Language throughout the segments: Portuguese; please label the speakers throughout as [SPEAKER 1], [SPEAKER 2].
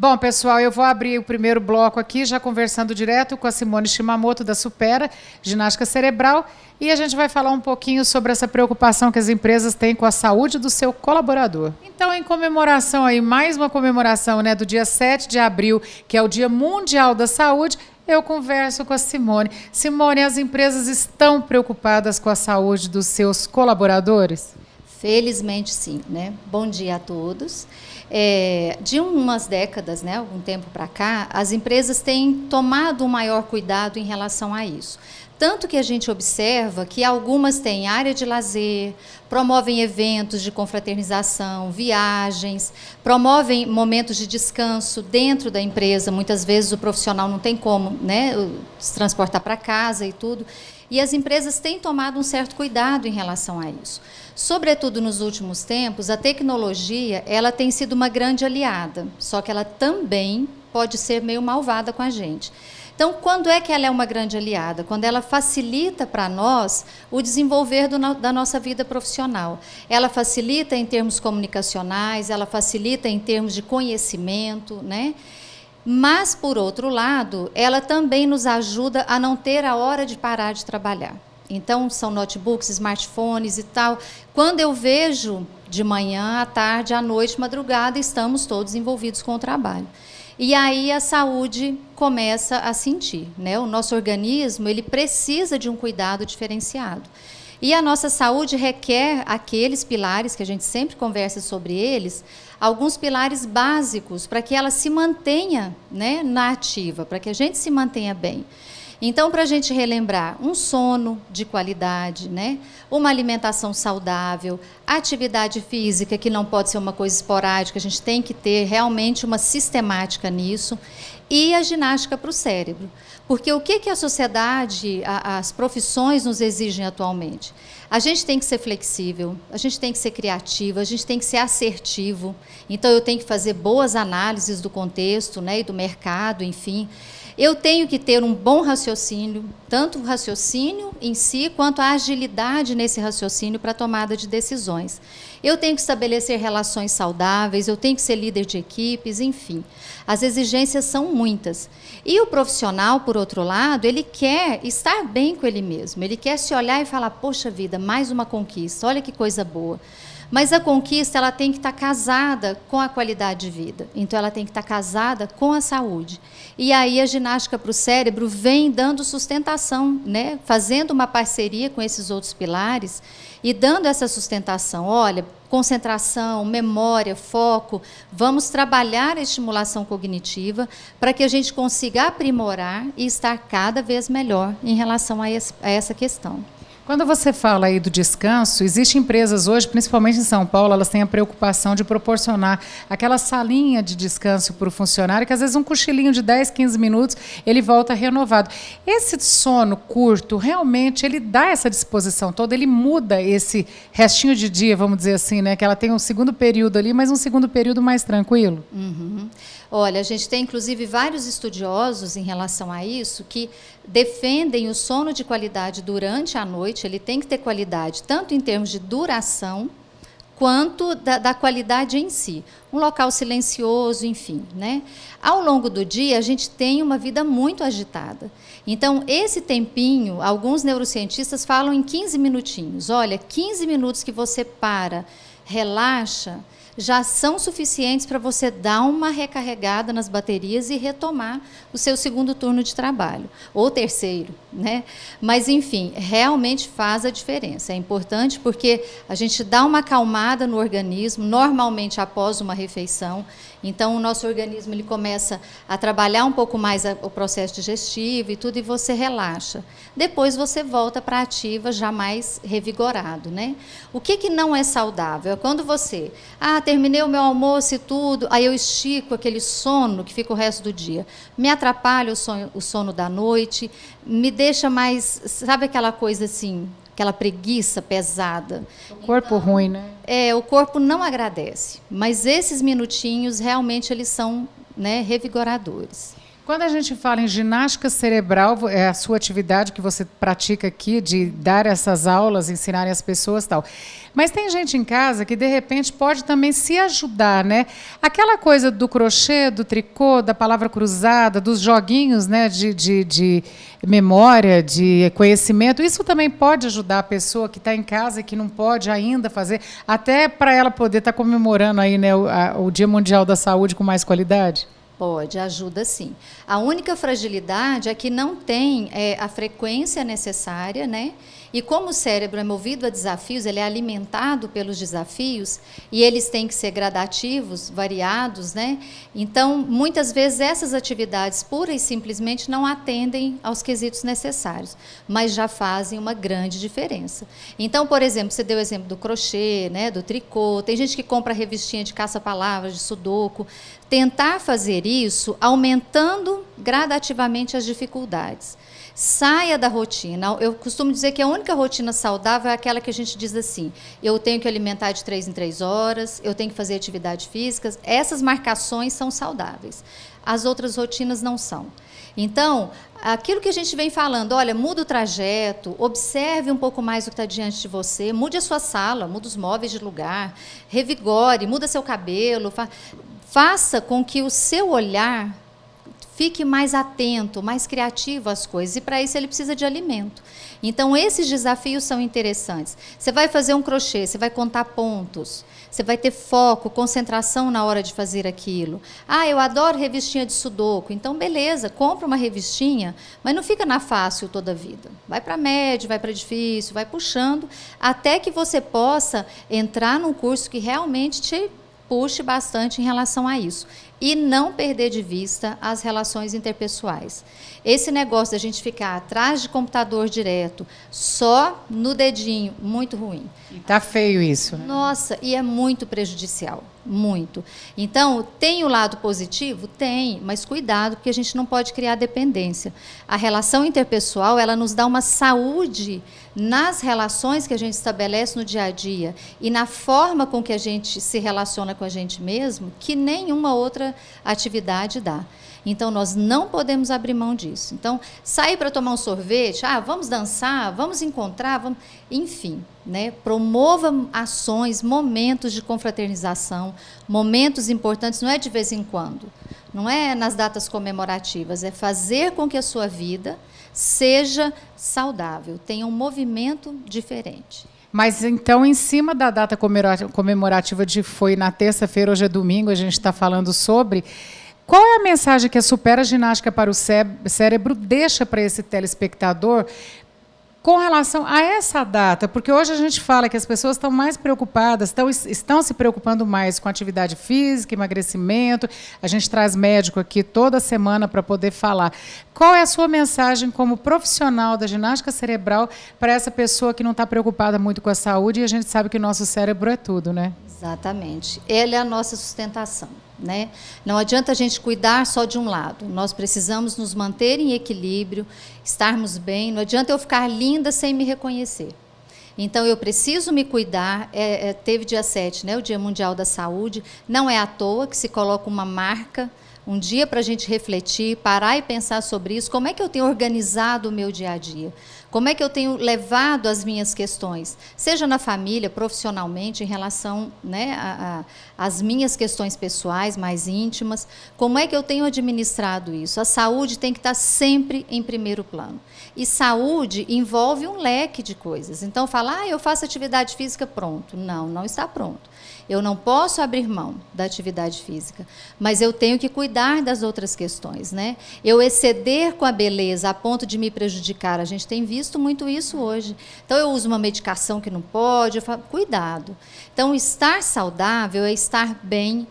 [SPEAKER 1] Bom, pessoal, eu vou abrir o primeiro bloco aqui, já conversando direto com a Simone Shimamoto, da Supera, ginástica cerebral, e a gente vai falar um pouquinho sobre essa preocupação que as empresas têm com a saúde do seu colaborador. Então, em comemoração aí, mais uma comemoração, né, do dia 7 de abril, que é o Dia Mundial da Saúde, eu converso com a Simone. Simone, as empresas estão preocupadas com a saúde dos seus colaboradores?
[SPEAKER 2] Felizmente sim, né? Bom dia a todos. De umas décadas, né, algum tempo para cá, as empresas têm tomado um maior cuidado em relação a isso. Tanto que a gente observa que algumas têm área de lazer, promovem eventos de confraternização, viagens, promovem momentos de descanso dentro da empresa. Muitas vezes o profissional não tem como, né, se transportar para casa e tudo. E as empresas têm tomado um certo cuidado em relação a isso. Sobretudo nos últimos tempos, a tecnologia ela tem sido uma grande aliada, só que ela também pode ser meio malvada com a gente. Então, quando é que ela é uma grande aliada? Quando ela facilita para nós o desenvolver da nossa vida profissional. Ela facilita em termos comunicacionais, ela facilita em termos de conhecimento, né? Mas, por outro lado, ela também nos ajuda a não ter a hora de parar de trabalhar. Então, são notebooks, smartphones e tal. Quando eu vejo de manhã, à tarde, à noite, madrugada, estamos todos envolvidos com o trabalho. E aí a saúde começa a sentir, né? O nosso organismo ele precisa de um cuidado diferenciado. E a nossa saúde requer aqueles pilares, que a gente sempre conversa sobre eles, alguns pilares básicos para que ela se mantenha, né, na ativa, para que a gente se mantenha bem. Então, para a gente relembrar, um sono de qualidade, né? Uma alimentação saudável, atividade física, que não pode ser uma coisa esporádica, a gente tem que ter realmente uma sistemática nisso, e a ginástica para o cérebro. Porque o que a sociedade, as profissões nos exigem atualmente? A gente tem que ser flexível, a gente tem que ser criativo, a gente tem que ser assertivo. Então, eu tenho que fazer boas análises do contexto, né, e do mercado, enfim. Eu tenho que ter um bom raciocínio, tanto o raciocínio em si, quanto a agilidade nesse raciocínio para a tomada de decisões. Eu tenho que estabelecer relações saudáveis, eu tenho que ser líder de equipes, enfim. As exigências são muitas. E o profissional, por outro lado, ele quer estar bem com ele mesmo, ele quer se olhar e falar, poxa vida, mais uma conquista, olha que coisa boa. Mas a conquista ela tem que estar casada com a qualidade de vida. Então, ela tem que estar casada com a saúde. E aí a ginástica para o cérebro vem dando sustentação, né? Fazendo uma parceria com esses outros pilares e dando essa sustentação. Olha, concentração, memória, foco, vamos trabalhar a estimulação cognitiva para que a gente consiga aprimorar e estar cada vez melhor em relação a essa questão.
[SPEAKER 1] Quando você fala aí do descanso, existem empresas hoje, principalmente em São Paulo, elas têm a preocupação de proporcionar aquela salinha de descanso para o funcionário, que às vezes um cochilinho de 10, 15 minutos, ele volta renovado. Esse sono curto, realmente, ele dá essa disposição toda, ele muda esse restinho de dia, vamos dizer assim, né? Que ela tem um segundo período ali, mas um segundo período mais tranquilo.
[SPEAKER 2] Uhum. Olha, a gente tem, inclusive, vários estudiosos em relação a isso que defendem o sono de qualidade durante a noite. Ele tem que ter qualidade, tanto em termos de duração, quanto da qualidade em si. Um local silencioso, enfim, né? Ao longo do dia, a gente tem uma vida muito agitada. Então, esse tempinho, alguns neurocientistas falam em 15 minutinhos. Olha, 15 minutos que você para, relaxa, já são suficientes para você dar uma recarregada nas baterias e retomar o seu segundo turno de trabalho, ou terceiro, né? Mas, enfim, realmente faz a diferença. É importante porque a gente dá uma acalmada no organismo, normalmente após uma refeição. Então, o nosso organismo ele começa a trabalhar um pouco mais o processo digestivo e tudo, e você relaxa. Depois você volta para a ativa já mais revigorado, né? O que não é saudável? É quando você, terminei o meu almoço e tudo, aí eu estico aquele sono que fica o resto do dia. Me atrapalha o sono da noite, me deixa mais, sabe aquela coisa assim, aquela preguiça pesada.
[SPEAKER 1] O corpo ruim, né?
[SPEAKER 2] O corpo não agradece, mas esses minutinhos realmente eles são, né, revigoradores.
[SPEAKER 1] Quando a gente fala em ginástica cerebral, é a sua atividade que você pratica aqui, de dar essas aulas, ensinarem as pessoas e tal. Mas tem gente em casa que, de repente, pode também se ajudar, né? Aquela coisa do crochê, do tricô, da palavra cruzada, dos joguinhos, né, de memória, de conhecimento, isso também pode ajudar a pessoa que está em casa e que não pode ainda fazer, até para ela poder estar comemorando aí, né, o Dia Mundial da Saúde com mais qualidade?
[SPEAKER 2] Pode, ajuda sim. A única fragilidade é que não tem a frequência necessária, né? E como o cérebro é movido a desafios, ele é alimentado pelos desafios e eles têm que ser gradativos, variados, né? Então, muitas vezes essas atividades pura e simplesmente não atendem aos quesitos necessários, mas já fazem uma grande diferença. Então, por exemplo, você deu o exemplo do crochê, né, do tricô, tem gente que compra revistinha de caça-palavras, de sudoku. Tentar fazer isso aumentando gradativamente as dificuldades. Saia da rotina. Eu costumo dizer que a única rotina saudável é aquela que a gente diz assim, eu tenho que alimentar de 3 em 3 horas, eu tenho que fazer atividade física. Essas marcações são saudáveis. As outras rotinas não são. Então, aquilo que a gente vem falando, olha, muda o trajeto, observe um pouco mais o que está diante de você, mude a sua sala, muda os móveis de lugar, revigore, muda seu cabelo, faça com que o seu olhar fique mais atento, mais criativo às coisas. E para isso ele precisa de alimento. Então esses desafios são interessantes. Você vai fazer um crochê, você vai contar pontos, você vai ter foco, concentração na hora de fazer aquilo. Ah, eu adoro revistinha de sudoku. Então beleza, compra uma revistinha, mas não fica na fácil toda a vida. Vai para médio, vai para difícil, vai puxando, até que você possa entrar num curso que realmente te puxe bastante em relação a isso. E não perder de vista as relações interpessoais. Esse negócio da gente ficar atrás de computador direto, só no dedinho, muito ruim.
[SPEAKER 1] E tá feio isso, né?
[SPEAKER 2] Nossa, e é muito prejudicial, muito. Então, tem o lado positivo? Tem, mas cuidado, porque a gente não pode criar dependência. A relação interpessoal, ela nos dá uma saúde nas relações que a gente estabelece no dia a dia e na forma com que a gente se relaciona com a gente mesmo, que nenhuma outra atividade dá. Então, nós não podemos abrir mão disso. Então, sair para tomar um sorvete, vamos dançar, vamos encontrar, vamos... enfim, né? Promova ações, momentos de confraternização, momentos importantes, não é de vez em quando, não é nas datas comemorativas, é fazer com que a sua vida seja saudável, tenha um movimento diferente.
[SPEAKER 1] Mas, então, em cima da data comemorativa de foi na terça-feira, hoje é domingo, a gente está falando sobre... Qual é a mensagem que a Supera Ginástica para o Cérebro deixa para esse telespectador com relação a essa data? Porque hoje a gente fala que as pessoas estão mais preocupadas, estão se preocupando mais com atividade física, emagrecimento. A gente traz médico aqui toda semana para poder falar. Qual é a sua mensagem como profissional da ginástica cerebral para essa pessoa que não está preocupada muito com a saúde? E a gente sabe que o nosso cérebro é tudo, né?
[SPEAKER 2] Exatamente. Ele é a nossa sustentação, né? Não adianta a gente cuidar só de um lado. Nós precisamos nos manter em equilíbrio, estarmos bem. Não adianta eu ficar linda sem me reconhecer. Então, eu preciso me cuidar. Teve dia 7, né, o Dia Mundial da Saúde. Não é à toa que se coloca uma marca, um dia para a gente refletir, parar e pensar sobre isso. Como é que eu tenho organizado o meu dia a dia? Como é que eu tenho levado as minhas questões, seja na família, profissionalmente, em relação, né, às minhas questões pessoais, mais íntimas, como é que eu tenho administrado isso? A saúde tem que estar sempre em primeiro plano. E saúde envolve um leque de coisas. Então, falar, eu faço atividade física, pronto. Não, não está pronto. Eu não posso abrir mão da atividade física, mas eu tenho que cuidar das outras questões, né? Eu exceder com a beleza a ponto de me prejudicar, a gente tem visto muito isso hoje. Então, eu uso uma medicação que não pode, eu falo, cuidado. Então, estar saudável é estar bem,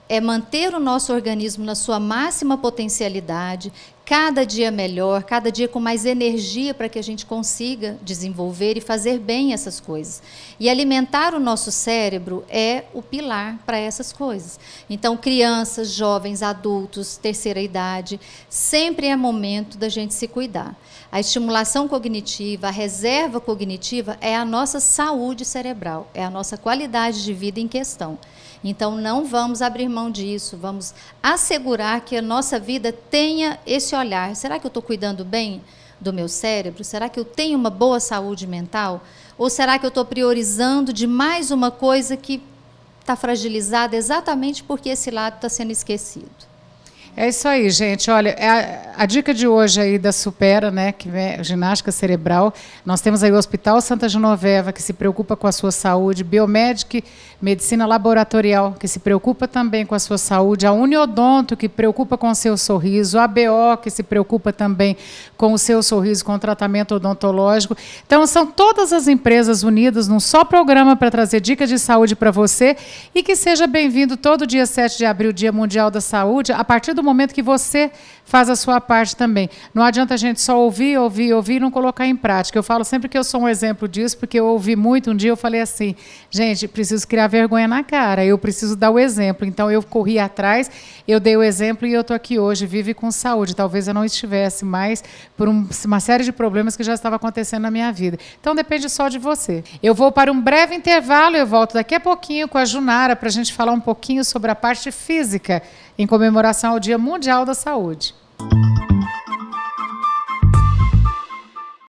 [SPEAKER 2] é manter o nosso organismo na sua máxima potencialidade, cada dia melhor, cada dia com mais energia para que a gente consiga desenvolver e fazer bem essas coisas. E alimentar o nosso cérebro é o pilar para essas coisas. Então, crianças, jovens, adultos, terceira idade, sempre é momento da gente se cuidar. A estimulação cognitiva, a reserva cognitiva é a nossa saúde cerebral, é a nossa qualidade de vida em questão. Então, não vamos abrir mão disso, vamos assegurar que a nossa vida tenha esse olhar. Será que eu estou cuidando bem do meu cérebro? Será que eu tenho uma boa saúde mental? Ou será que eu estou priorizando de mais uma coisa que está fragilizada exatamente porque esse lado está sendo esquecido?
[SPEAKER 1] É isso aí, gente. Olha, a dica de hoje aí da Supera, né, que é ginástica cerebral. Nós temos aí o Hospital Santa Genoveva, que se preocupa com a sua saúde, Biomedic, medicina laboratorial, que se preocupa também com a sua saúde, a Uniodonto, que preocupa com o seu sorriso, a ABO, que se preocupa também com o seu sorriso, com o tratamento odontológico. Então, são todas as empresas unidas num só programa para trazer dicas de saúde para você, e que seja bem-vindo todo dia 7 de abril, Dia Mundial da Saúde, a partir do momento que você faz a sua parte também. Não adianta a gente só ouvir e não colocar em prática. Eu falo sempre que eu sou um exemplo disso, porque eu ouvi muito, um dia eu falei assim, gente, preciso criar vergonha na cara, eu preciso dar o exemplo. Então, eu corri atrás, eu dei o exemplo e eu estou aqui hoje, vive com saúde. Talvez eu não estivesse mais por uma série de problemas que já estavam acontecendo na minha vida. Então, depende só de você. Eu vou para um breve intervalo, eu volto daqui a pouquinho com a Junara para a gente falar um pouquinho sobre a parte física, em comemoração ao Dia Mundial da Saúde.